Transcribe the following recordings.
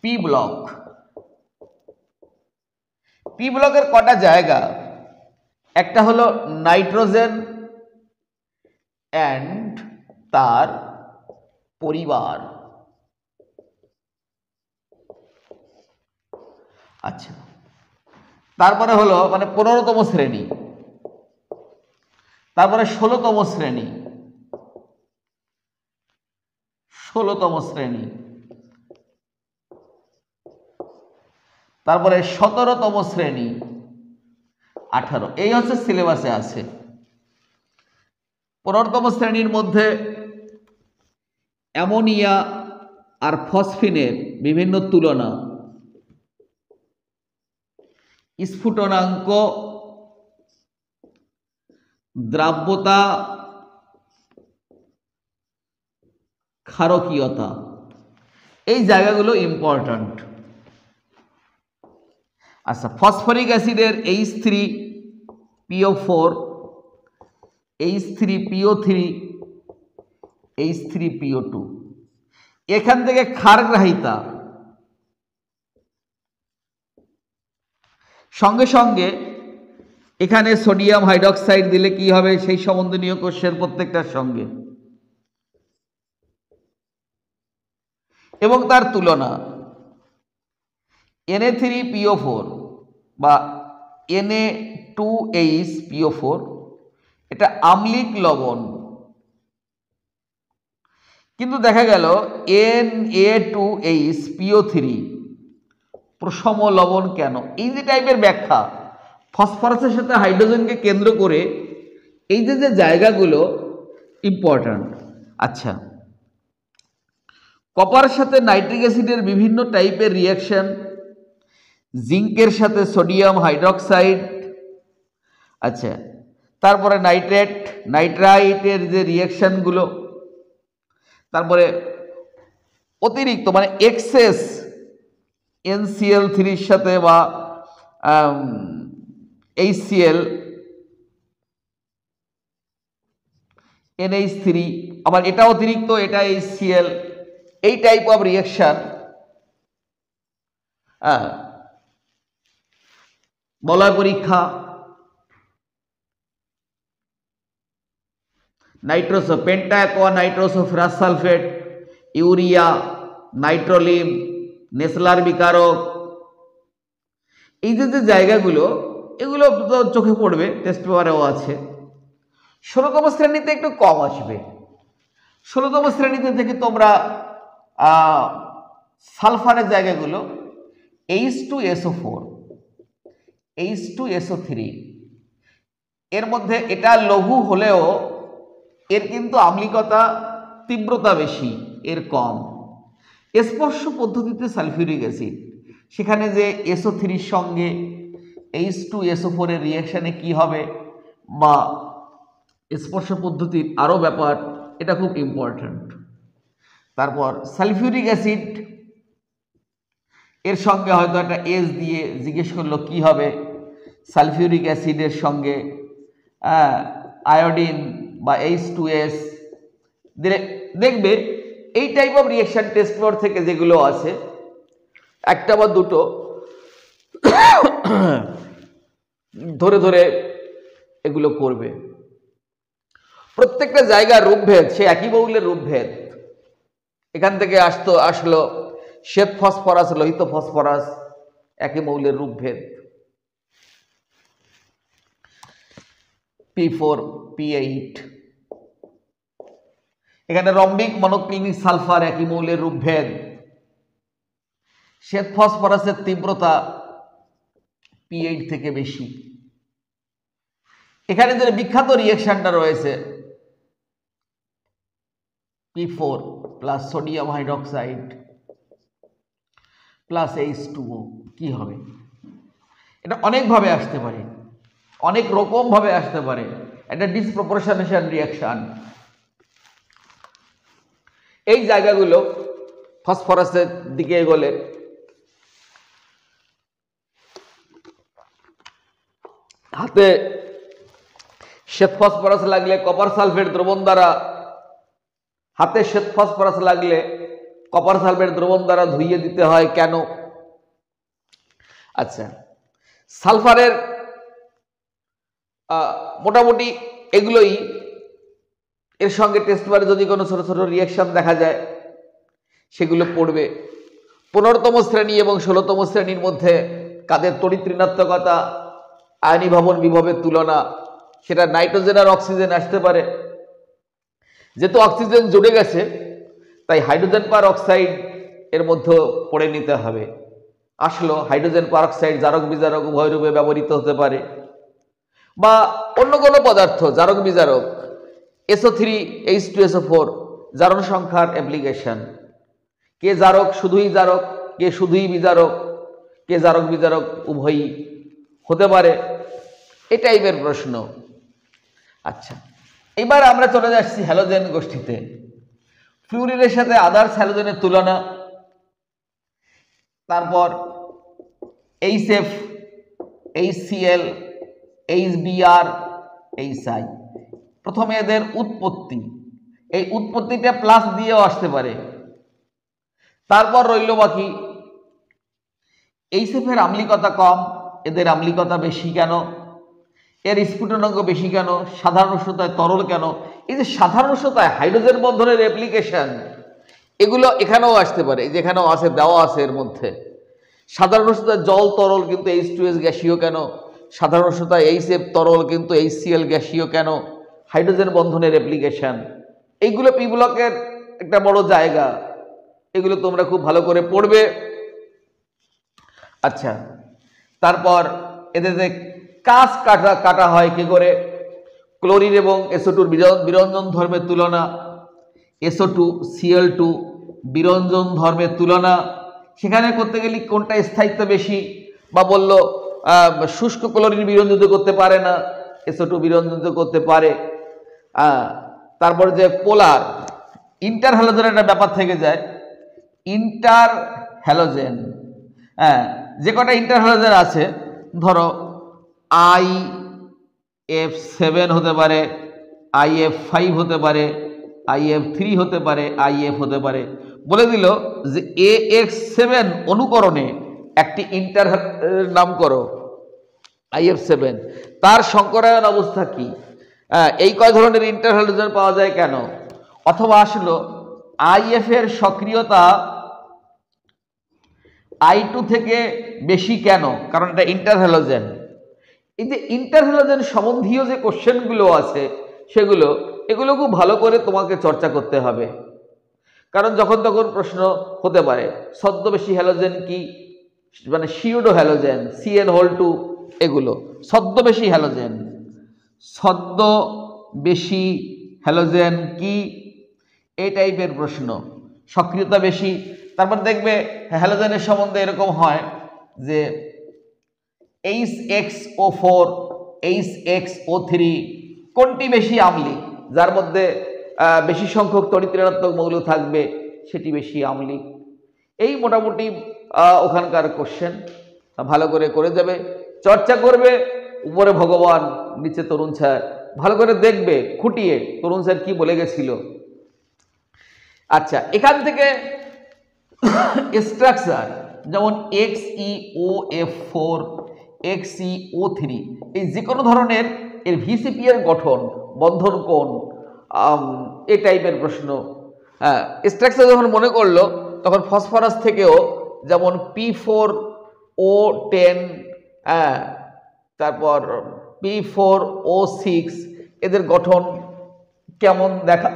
P block. P ব্লকের কটা জায়গা? একটা হলো নাইট্রোজেন অ্যান্ড তার পরিবার। আচ্ছা, তারপরে হলো মানে 15তম শ্রেণী, তারপরে 16তম শ্রেণী, 16তম শ্রেণী, তারপরে 17তম শ্রেণী, 18। এই হচ্ছে সিলেবাসে আছে। 15তম শ্রেণীর মধ্যে অ্যামোনিয়া আর ফসফিনের বিভিন্ন তুলনা, স্ফুটনাঙ্ক, দ্রাব্যতা, ক্ষারকীয়তা, এই জায়গাগুলো ইম্পর্ট্যান্ট। আচ্ছা, ফসফরিক অ্যাসিডের H3PO4, H3PO3, H3PO2, এখান থেকে ক্ষারগ্রাহিতা, সঙ্গে সঙ্গে এখানে সোডিয়াম হাইড্রক্সাইড দিলে কি হবে সেই সম্বন্ধনীয় কোষের প্রত্যেকটার সঙ্গে, এবং তার তুলনা। Na3PO4 বা Na2HPO4 এটা আম্লিক লবণ, কিন্তু দেখা গেল Na2HPO3 প্রশম লবণ কেন? এই যে টাইপের ব্যাখ্যা, ফসফরাসের সাথে হাইড্রোজেনকে কেন্দ্র করে এই যে যে জায়গাগুলো ইম্পর্ট্যান্ট। আচ্ছা, কপারের সাথে নাইট্রিক অ্যাসিডের বিভিন্ন টাইপের রিয়াকশন, জিঙ্কের সাথে সোডিয়াম হাইড্রক্সাইড, আচ্ছা, তারপরে নাইট্রাইটের যে রিয়াকশনগুলো, তারপরে অতিরিক্ত মানে এক্সেস NCl3 এর সাথে বা HCl NH3, আবার এটা অতিরিক্ত, এটা HCl, এই টাইপ অফ রিয়াকশন, বলয় পরীক্ষা, nitroso pentaaqua nitroso ferrous sulphate, urea, nitrolim, Nessler বিকারক, এই যে যে জায়গাগুলো, এগুলো তো চোখে পড়বে, টেস্ট পেপারেও আছে। 16তম শ্রেণীতে একটু কম আসবে। 16তম শ্রেণীতে থেকে তোমরা সালফারের জায়গাগুলো H2SO4, H2SO3, এর মধ্যে এটা লঘু হলেও এর কিন্তু আম্লিকতা তীব্রতা বেশি, এর কম। স্পর্শ পদ্ধতিতে সালফিউরিক অ্যাসিড, সেখানে যে SO3 এর সঙ্গে H2SO4 এর রিয়াকশানে কি হবে, বা স্পর্শ পদ্ধতির আরও ব্যাপার, এটা খুব ইম্পর্ট্যান্ট। তারপর সালফিউরিক অ্যাসিড এর সঙ্গে হয়তো একটা এস দিয়ে জিজ্ঞেস করলো কি হবে, সালফিউরিক অ্যাসিডের সঙ্গে আয়োডিন বা H2S দিলে দেখবে এই type of reaction test paper থেকে যেগুলো আছে, একটা বা দুটো ধরে ধরে এগুলো করবে। প্রত্যেকটা জায়গার রূপভেদ, সে একই মৌলের রূপভেদ। এখান থেকে আসলো শ্বেত ফসফরাস, লোহিত ফসফরাস, একই মৌলের রূপভেদ। P4 P8, এখানে রম্বিক মনোক্লিনিক সালফার, একই মৌলের রূপভেদ। শ্বেত ফসফরাসের তীব্রতা P8 থেকে বেশি। এখানে যে বিখ্যাত রিয়াকশনটা রয়েছে P4 plus sodium hydroxide plus H2O, কি হবে? এটা অনেকভাবে আসতে পারে, অনেক রকমভাবে আসতে পারে। এটা ডিসপ্রপোর্শনেশন রিয়াকশন। এই জায়গাগুলো ফসফরাসের দিকে এগোলে হাতে শ্বেত ফসফরাস লাগলে কপার সালফেট দ্রবণ দ্বারা, হাতে শ্বেত ফসফরাস লাগলে কপার সালফেট দ্রবণ দ্বারা ধুইয়ে দিতে হয় কেন? আচ্ছা, সালফারের মোটামুটি এগুলোই, এর সঙ্গে টেস্ট বারে যদি কোনো ছোট ছোট রিয়াকশন দেখা যায় সেগুলো পড়বে। 15তম শ্রেণী এবং 16তম শ্রেণীর মধ্যে কাদের তড়িৎ ঋণাত্মকতা, আয়নীভবন বিভবের তুলনা, সেটা নাইট্রোজেন আর অক্সিজেন আসতে পারে। যেহেতু অক্সিজেন জুড়ে গেছে তাই হাইড্রোজেন পার অক্সাইড এর মধ্যে পড়ে নিতে হবে। আসলো হাইড্রোজেন পার অক্সাইড জারক বিজারক উভয় রূপে ব্যবহৃত হতে পারে, বা অন্য কোনো পদার্থ জারক বিজারক, SO3H2SO4 জারণ সংখ্যার অ্যাপ্লিকেশন। কে জারক শুধুই জারক, কে শুধুই বিজারক, কে জারক বিজারক উভয়ই হতে পারে, এই টাইপের প্রশ্ন। আচ্ছা, এবার আমরা চলে যাচ্ছি হ্যালোজেন গোষ্ঠীতে। ফ্লুরিনের সাথে আদার্স হ্যালোজেনের তুলনা, তারপর HF, HCl, HBr, HI। প্রথমে এদের উৎপত্তি, এই উৎপত্তিটা প্লাস দিয়েও আসতে পারে। তারপর রইল বাকি HF এর আম্লিকতা কম, এদের আম্লিকতা বেশি কেন, এর স্ফুটনাঙ্ক বেশি কেন, সাধারণ উষ্ণতায় তরল কেন। এই যে সাধারণ উষ্ণতায় হাইড্রোজেন বন্ধনের অ্যাপ্লিকেশন, এগুলো এখানেও আসতে পারে, যেখানেও আছে দেওয়া আছে এর মধ্যে। সাধারণ উষ্ণতায় জল তরল কিন্তু H2S গ্যাসীয় কেন, সাধারণ উষ্ণতায় HF তরল কিন্তু HCl গ্যাসীয় কেন, হাইড্রোজেন বন্ধনের অ্যাপ্লিকেশন। এইগুলো পি ব্লকের একটা বড় জায়গা, এগুলো তোমরা খুব ভালো করে পড়বে। আচ্ছা, তারপর এদের কাজ কাটা হয় কি করে, ক্লোরিন এবং SO2 বিরঞ্জন ধর্মের তুলনা, SO2Cl2 বিরঞ্জন ধর্মের তুলনা। সেখানে করতে গেলে কোনটা স্থায়িত্ব বেশি, বা বলল শুষ্ক ক্লোরিন বিরঞ্জিত করতে পারে না, SO2 বিরঞ্জিত করতে পারে। তারপর যে পোলার ইন্টার হ্যালোজেনের একটা ব্যাপার থেকে যায়, ইন্টার হ্যালোজেন, যে কটা ইন্টার হ্যালোজেন আছে, ধরো IF7 হতে পারে, IF5 হতে পারে, IF3 হতে পারে, IF হতে পারে। বলে দিল যে AX7 অনুকরণে একটি ইন্টার নাম করো IF7, তার সংকরায়ন অবস্থা কি, এই কয় ধরনের ইন্টার হ্যালোজেন পাওয়া যায় কেন, অথবা আসলো IF এর সক্রিয়তা I2 থেকে বেশি কেন, কারণ এটা ইন্টার হ্যালোজেন। এই যে ইন্টার হ্যালোজেন সম্বন্ধীয় যে কোশ্চেনগুলো আছে এগুলো খুব ভালো করে তোমাকে চর্চা করতে হবে, কারণ যখন তখন প্রশ্ন হতে পারে। ছদ্মবেশী হ্যালোজেন কি, মানে সিউডো হ্যালোজেন, CN2, এগুলো ছদ্মবেশী হ্যালোজেন। ছদ্মবেশী হ্যালোজেন কি, এই টাইপের প্রশ্ন, সক্রিয়তা বেশি। তারপর দেখবে হ্যালোজেনের সম্বন্ধে এরকম হয় যে HXO4, HXO3 কোনটি বেশি আম্লিক, যার মধ্যে বেশি সংখ্যক তড়িৎ ঋণাত্মক মৌল থাকবে সেটি বেশি আম্লিক। এই মোটামুটি ওখানকার কোশ্চেন ভালো করে যাবে, চর্চা করবে। উপরে ভগবান, নিচে তরুণ স্যার, ভালো করে দেখবে খুঁটিয়ে তরুণ স্যার কি বলে গেছিল। আচ্ছা, এখান থেকে স্ট্রাকচার যেমন XeOF4, XeO3, এই যে কোনো ধরনের এর VCP এর গঠন, বন্ধন কোণ, এই টাইপের প্রশ্ন। স্ট্রাকচার যখন মনে করলো তখন ফসফরাস থেকেও যেমন P4O10, তারপর P4O6, এদের গঠন কেমন দেখা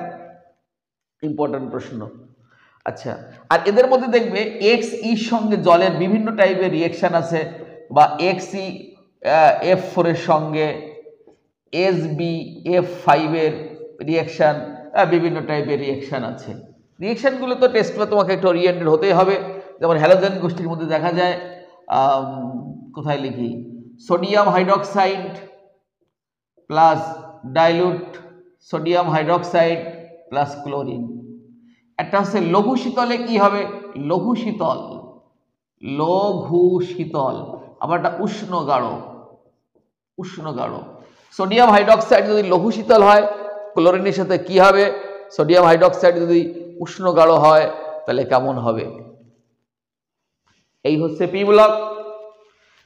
ইম্পর্টেন্ট প্রশ্ন। আচ্ছা, আর এদের মধ্যে দেখবে Xe সঙ্গে জলের বিভিন্ন টাইপের রিয়েকশন আছে, বা XeF4 এর সঙ্গে SbF5 এর রিয়েকশন, বিভিন্ন টাইপের রিয়েকশন আছে। রিয়েকশনগুলো তো টেস্টে তোমাকে একটু ওরিয়েন্টেড হতেই হবে। যেমন হ্যালোজেন গোষ্ঠীর মধ্যে দেখা যায়, কোথায় লিখি, sodium hydroxide plus dilute sodium hydroxide plus chlorine. একটা হচ্ছে লঘু শীতলে কি হবে, লঘু শীতল, আবার একটা উষ্ণ গাঢ়। সোডিয়াম হাইড্রক্সাইড যদি লঘু শীতল হয়, ক্লোরিনের সাথে কি হবে, সোডিয়াম হাইড্রক্সাইড যদি উষ্ণ গাঢ় হয়, তাহলে কেমন হবে। এই হচ্ছে পি ব্লক।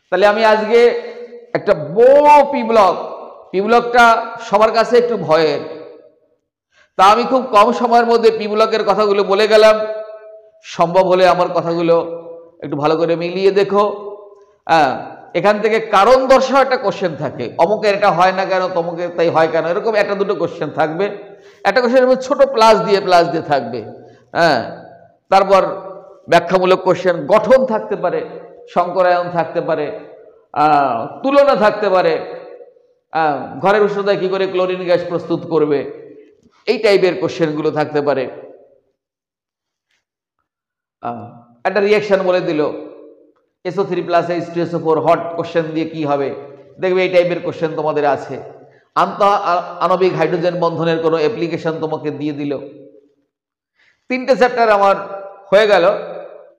তাহলে আমি আজকে একটা বড় পি ব্লকটা সবার কাছে একটু ভয়ের, তা আমি খুব কম সময়ের মধ্যে পি ব্লকের কথাগুলো বলে গেলাম। সম্ভব হলে আমার কথাগুলো একটু ভালো করে মিলিয়ে দেখো। এখান থেকে কারণ দর্শাও একটা কোশ্চেন থাকে, অমুকের এটা হয় না কেন, তমুকের তাই হয় কেন, এরকম একটা দুটো কোশ্চেন থাকবে। একটা কোশ্চেনের মধ্যে ছোট প্লাস দিয়ে থাকবে। তারপর ব্যাখ্যামূলক কোশ্চেন, গঠন থাকতে পারে, সংকরায়ন থাকতে পারে, তুলনা থাকতে পারে, ঘরের উষ্ণতায় কি করে ক্লোরিন গ্যাস প্রস্তুত করবে, এই টাইপের কোশ্চেনগুলো থাকতে পারে। একটা রিয়াকশন বলে দিল SO3 + H2SO4 হট কোশ্চেন দিয়ে কি হবে, দেখবে এই টাইপের কোশ্চেন তোমাদের আছে। আণবিক হাইড্রোজেন বন্ধনের কোনো অ্যাপ্লিকেশন তোমাকে দিয়ে দিল। 3টে চ্যাপ্টার আমার হয়ে গেল।